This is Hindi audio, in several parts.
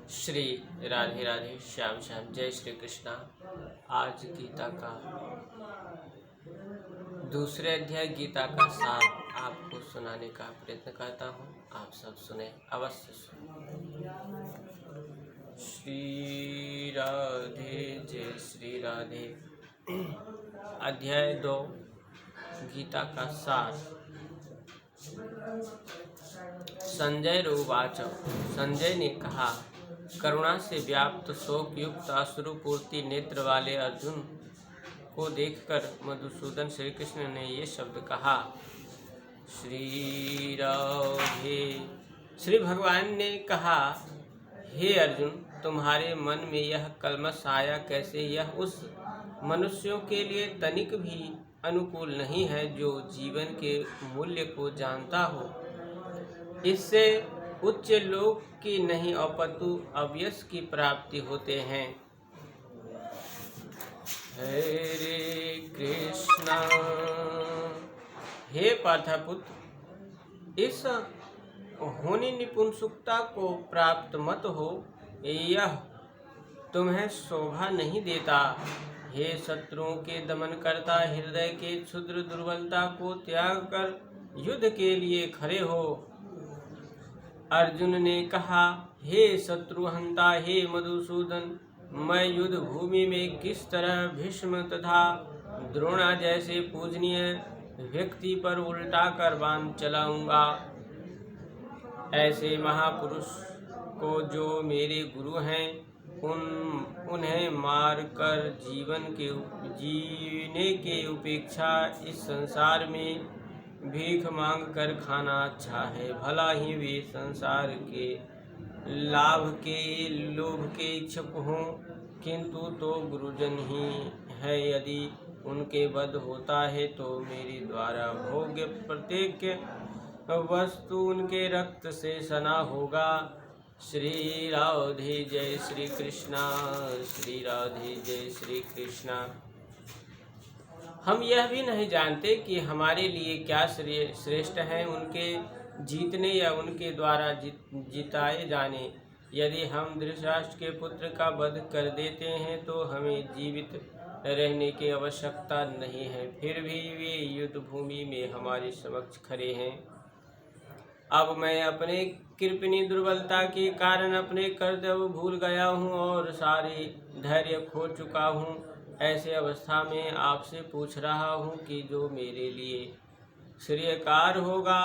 श्री राधे राधे श्याम श्याम। जय श्री कृष्णा। आज गीता का दूसरे अध्याय गीता का सार आपको सुनाने का प्रयत्न करता हूँ। आप सब सुने, अवश्य सुने। श्री राधे जय श्री राधे। अध्याय 2 गीता का सार। संजय उवाच। संजय ने कहा, करुणा से व्याप्त शोक युक्त अश्रुपूर्ति नेत्र वाले अर्जुन को देखकर मधुसूदन श्री कृष्ण ने ये शब्द कहा। श्री राधे। श्री भगवान ने कहा, हे अर्जुन, तुम्हारे मन में यह कल्मश आया कैसे? यह उस मनुष्यों के लिए तनिक भी अनुकूल नहीं है जो जीवन के मूल्य को जानता हो। इससे उच्च लोक की नहीं अपितु अव्यस की प्राप्ति होते हैं। हरे कृष्णा। हे पार्थपुत्र, इस होनी निपुंसकता को प्राप्त मत हो, यह तुम्हें शोभा नहीं देता। हे शत्रुओं के दमन करता, हृदय के क्षुद्र दुर्बलता को त्याग कर युद्ध के लिए खड़े हो। अर्जुन ने कहा, हे शत्रुहंता, हे मधुसूदन, मैं युद्ध भूमि में किस तरह भीष्म तथा द्रोणा जैसे पूजनीय व्यक्ति पर उल्टा कर बाण चलाऊंगा। ऐसे महापुरुष को जो मेरे गुरु हैं, उन्हें मार कर जीने के उपेक्षा इस संसार में भीख मांग कर खाना अच्छा है। भला ही वे संसार के लाभ के लोभ के इच्छुक हों, किंतु तो गुरुजन ही है। यदि उनके वध होता है तो मेरे द्वारा भोग्य प्रत्येक वस्तु उनके रक्त से सना होगा। श्री राधे जय श्री कृष्णा। श्री राधे जय श्री कृष्णा। हम यह भी नहीं जानते कि हमारे लिए क्या श्रेष्ठ है, उनके जीतने या उनके द्वारा जिताए जाने। यदि हम धृतराष्ट्र के पुत्र का वध कर देते हैं तो हमें जीवित रहने की आवश्यकता नहीं है। फिर भी वे युद्ध भूमि में हमारे समक्ष खड़े हैं। अब मैं अपने कृपणी दुर्बलता के कारण अपने कर्तव्य भूल गया हूँ और सारे धैर्य खो चुका हूँ। ऐसे अवस्था में आपसे पूछ रहा हूँ कि जो मेरे लिए श्रेयकार होगा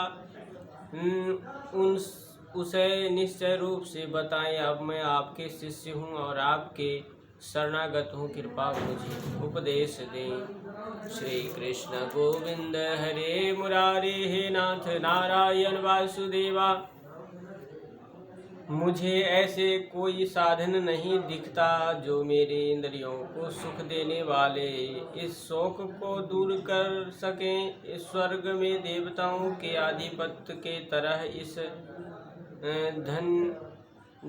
उसे निश्चय रूप से बताएं। अब मैं आपके शिष्य हूँ और आपके शरणागत हूँ, कृपा मुझे उपदेश दें। श्री कृष्ण गोविंद हरे मुरारे, हे नाथ नारायण वासुदेवा। मुझे ऐसे कोई साधन नहीं दिखता जो मेरे इंद्रियों को सुख देने वाले इस शोक को दूर कर सकें। इस स्वर्ग में देवताओं के आधिपत्य के तरह इस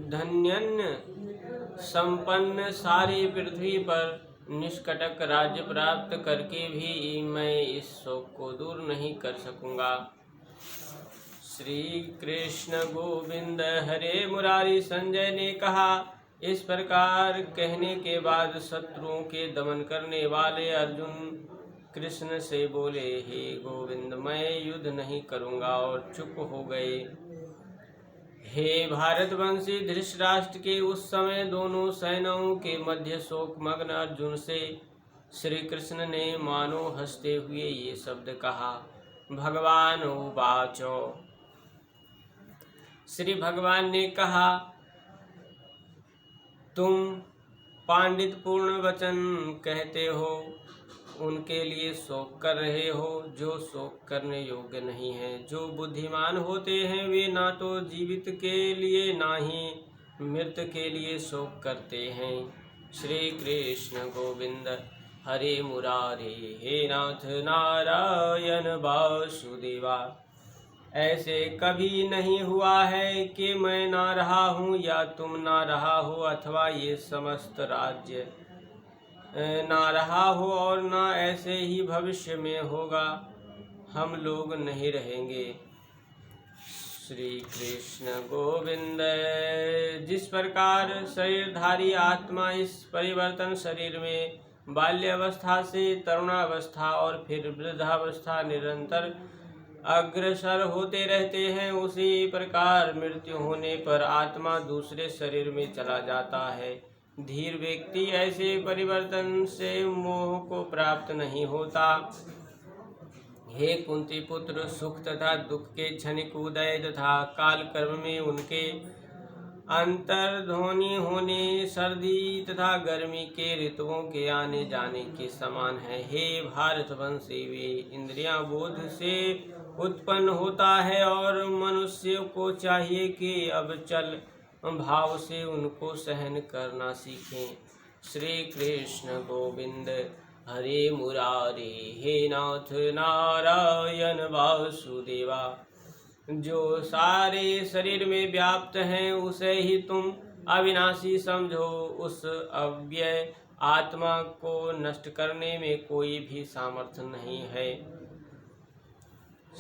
धन्य संपन्न सारी पृथ्वी पर निष्कटक राज्य प्राप्त करके भी मैं इस शोक को दूर नहीं कर सकूंगा। श्री कृष्ण गोविंद हरे मुरारी। संजय ने कहा। इस प्रकार कहने के बाद शत्रुओं के दमन करने वाले अर्जुन कृष्ण से बोले, हे गोविंद, मैं युद्ध नहीं करूंगा और चुप हो गए। हे भारतवंशी धृतराष्ट्र के उस समय दोनों सेनाओं के मध्य शोकमग्न अर्जुन से श्री कृष्ण ने मानो हंसते हुए ये शब्द कहा। भगवान उवाचो। श्री भगवान ने कहा, तुम पांडित्यपूर्ण वचन कहते हो, उनके लिए शोक कर रहे हो जो शोक करने योग्य नहीं है। जो बुद्धिमान होते हैं वे ना तो जीवित के लिए ना ही मृत के लिए शोक करते हैं। श्री कृष्ण गोविंद हरे मुरारे, हे नाथ नारायण वासुदेवा। ऐसे कभी नहीं हुआ है कि मैं ना रहा हूँ या तुम ना रहा हो, अथवा ये समस्त राज्य ना रहा हो, और ना ऐसे ही भविष्य में होगा। हम लोग नहीं रहेंगे। श्री कृष्ण गोविंद जिस प्रकार शरीरधारी आत्मा इस परिवर्तन शरीर में बाल्यावस्था से तरुणावस्था और फिर वृद्धावस्था निरंतर अग्रसर होते रहते हैं, उसी प्रकार मृत्यु होने पर आत्मा दूसरे शरीर में चला जाता है। धीर व्यक्ति ऐसे परिवर्तन से मोह को प्राप्त नहीं होता। हे कुंती पुत्र, सुख तथा दुख के क्षणिक उदय तथा काल कर्म में उनके अंतर्ध्वनि होने सर्दी तथा गर्मी के ऋतुओं के आने जाने के समान है। हे भारतवंशी, वे इंद्रियां बोध से उत्पन्न होता है और मनुष्य को चाहिए कि अब चल भाव से उनको सहन करना सीखें। श्री कृष्ण गोविंद हरे मुरारे, हे नाथ नारायण वासुदेवा। जो सारे शरीर में व्याप्त हैं उसे ही तुम अविनाशी समझो। उस अव्यय आत्मा को नष्ट करने में कोई भी सामर्थ्य नहीं है।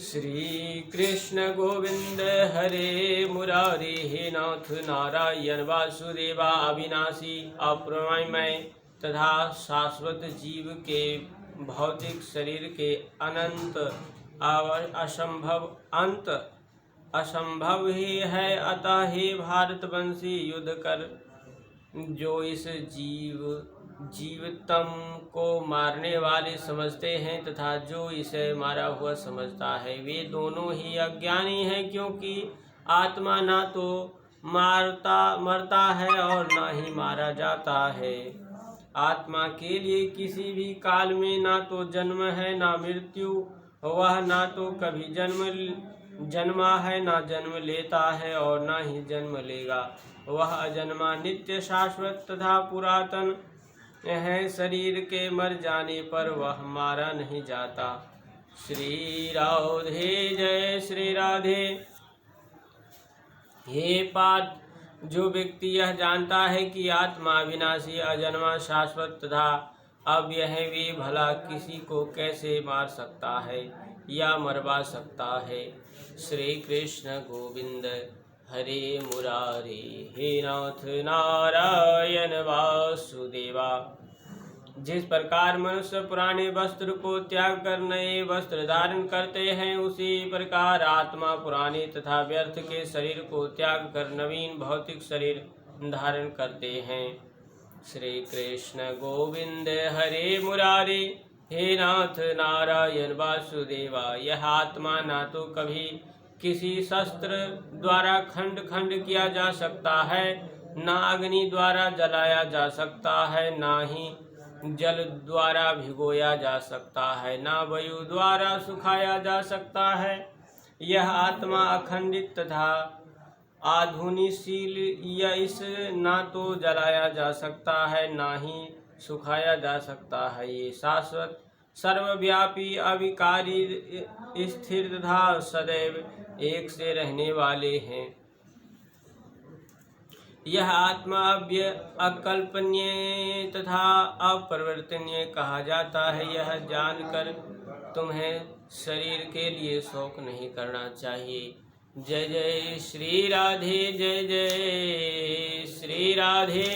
श्री कृष्ण गोविंद हरे मुरारे, हे नाथ नारायण वासुदेवा। अविनाशी अप्रमेय तथा शाश्वत जीव के भौतिक शरीर के अनंत असंभव ही है। अतः हे भारतवंशी, युद्ध कर जो इस जीवतम को मारने वाले समझते हैं तथा जो इसे मारा हुआ समझता है, वे दोनों ही अज्ञानी हैं, क्योंकि आत्मा ना तो मरता है और ना ही मारा जाता है। आत्मा के लिए किसी भी काल में ना तो जन्म है ना मृत्यु। वह ना तो कभी जन्मा है ना जन्म लेता है और ना ही जन्म लेगा। वह अजन्मा नित्य शाश्वत तथा पुरातन है। शरीर के मर जाने पर वह मारा नहीं जाता। श्री राधे, जय श्री राधे। हे पार्थ, जो व्यक्ति यह जानता है कि आत्मा विनाशी अजन्मा शाश्वत तथा अव्यय है, वे भला किसी को कैसे मार सकता है या मरवा सकता है। श्री कृष्ण गोविंद हरे मुरारे, हे नाथ नारायण वासुदेवा। जिस प्रकार मनुष्य पुराने वस्त्र को त्याग कर नए वस्त्र धारण करते हैं, उसी प्रकार आत्मा पुराने तथा व्यर्थ के शरीर को त्याग कर नवीन भौतिक शरीर धारण करते हैं। श्री कृष्ण गोविंद हरे मुरारे, हे नाथ नारायण वासुदेवा। यह आत्मा ना तो कभी किसी शस्त्र द्वारा खंड खंड किया जा सकता है, ना अग्नि द्वारा जलाया जा सकता है, ना ही जल द्वारा भिगोया जा सकता है, ना वायु द्वारा सुखाया जा सकता है। यह आत्मा अखंडित तथा आधुनिशील, या इस ना तो जलाया जा सकता है ना ही सुखाया जा सकता है। ये शाश्वत सर्वव्यापी अविकारी स्थिर तथा सदैव एक से रहने वाले हैं। यह आत्मा अकल्पनीय तथा अपरिवर्तनीय कहा जाता है। यह जानकर तुम्हें शरीर के लिए शोक नहीं करना चाहिए। जय जय श्री राधे, जय जय श्री राधे।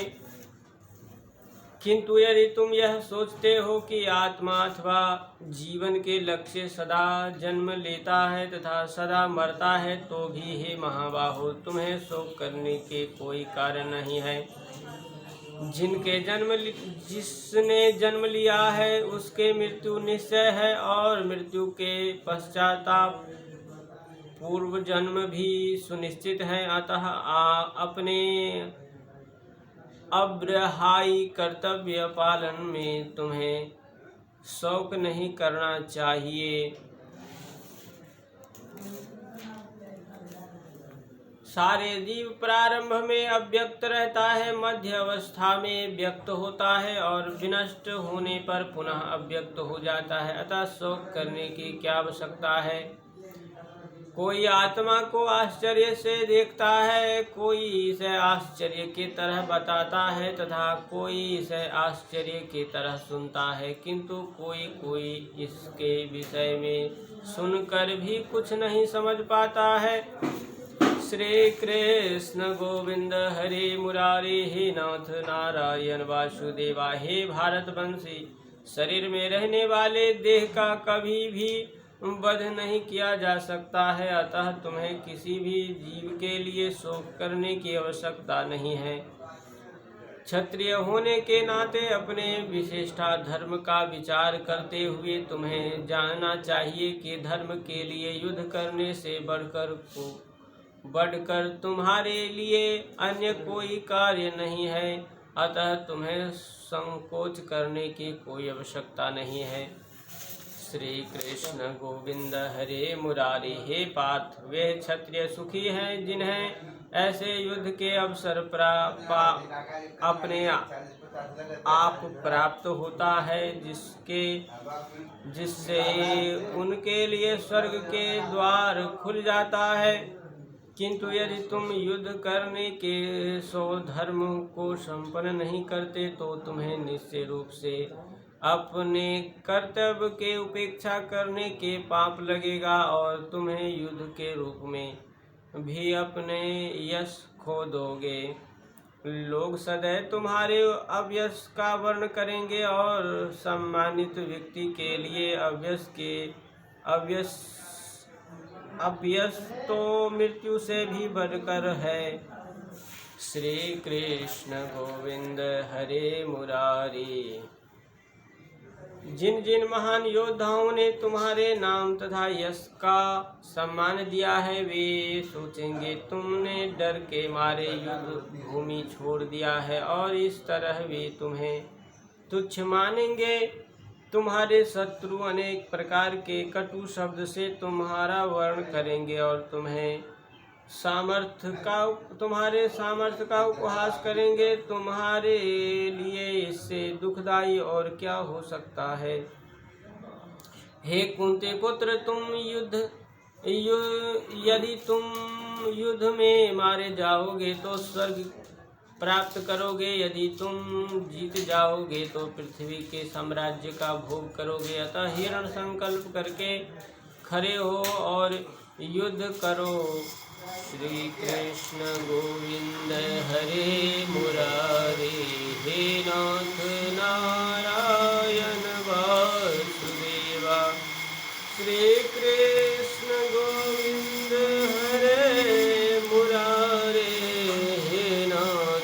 किंतु यदि तुम यह सोचते हो कि आत्मा अथवा जीवन के लक्ष्य सदा जन्म लेता है तथा सदा मरता है, तो भी हे महाबाहो, तुम्हें शोक करने के कोई कारण नहीं है। जिसने जन्म लिया है उसके मृत्यु निश्चय है, और मृत्यु के पश्चाताप पूर्व जन्म भी सुनिश्चित है। अतः अपने अब्रहाई कर्तव्य पालन में तुम्हें शोक नहीं करना चाहिए। सारे जीव प्रारंभ में अव्यक्त रहता है, मध्य अवस्था में व्यक्त होता है और विनष्ट होने पर पुनः अव्यक्त हो जाता है। अतः शोक करने की क्या आवश्यकता है। कोई आत्मा को आश्चर्य से देखता है, कोई इसे आश्चर्य की तरह बताता है तथा कोई इसे आश्चर्य की तरह सुनता है, किंतु कोई इसके विषय में सुनकर भी कुछ नहीं समझ पाता है। श्री कृष्ण गोविंद हरे मुरारी हे नाथ नारायण वासुदेवा। हे भारतवंशी, शरीर में रहने वाले देह का कभी भी वध नहीं किया जा सकता है, अतः तुम्हें किसी भी जीव के लिए शोक करने की आवश्यकता नहीं है। क्षत्रिय होने के नाते अपने विशिष्टा धर्म का विचार करते हुए तुम्हें जानना चाहिए कि धर्म के लिए युद्ध करने से बढ़कर तुम्हारे लिए अन्य कोई कार्य नहीं है, अतः तुम्हें संकोच करने की कोई आवश्यकता नहीं है। श्री कृष्ण गोविंद हरे मुरारी। हे पार्थ, वे क्षत्रिय सुखी हैं जिन्हें ऐसे युद्ध के अवसर अपने आप प्राप्त होता है जिससे उनके लिए स्वर्ग के द्वार खुल जाता है। किंतु यदि तुम युद्ध करने के स्वधर्म को संपन्न नहीं करते तो तुम्हें निश्चय रूप से अपने कर्तव्य के उपेक्षा करने के पाप लगेगा और तुम्हें युद्ध के रूप में भी अपने यश खो दोगे। लोग सदैव तुम्हारे अव्यस का वर्ण करेंगे और सम्मानित व्यक्ति के लिए अव्यस तो मृत्यु से भी बढ़कर है। श्री कृष्ण गोविंद हरे मुरारी। जिन जिन महान योद्धाओं ने तुम्हारे नाम तथा यश का सम्मान दिया है, वे सोचेंगे तुमने डर के मारे युद्ध भूमि छोड़ दिया है और इस तरह वे तुम्हें तुच्छ मानेंगे। तुम्हारे शत्रु अनेक प्रकार के कटु शब्द से तुम्हारा वर्ण करेंगे और तुम्हारे सामर्थ्य का उपहास करेंगे। तुम्हारे लिए इससे दुखदाई और क्या हो सकता है। हे कुंती पुत्र, यदि तुम युद्ध में मारे जाओगे तो स्वर्ग प्राप्त करोगे, यदि तुम जीत जाओगे तो पृथ्वी के साम्राज्य का भोग करोगे। अतः हिरण संकल्प करके खड़े हो और युद्ध करो। श्री कृष्ण गोविंद हरे मुरारी। हे नाथ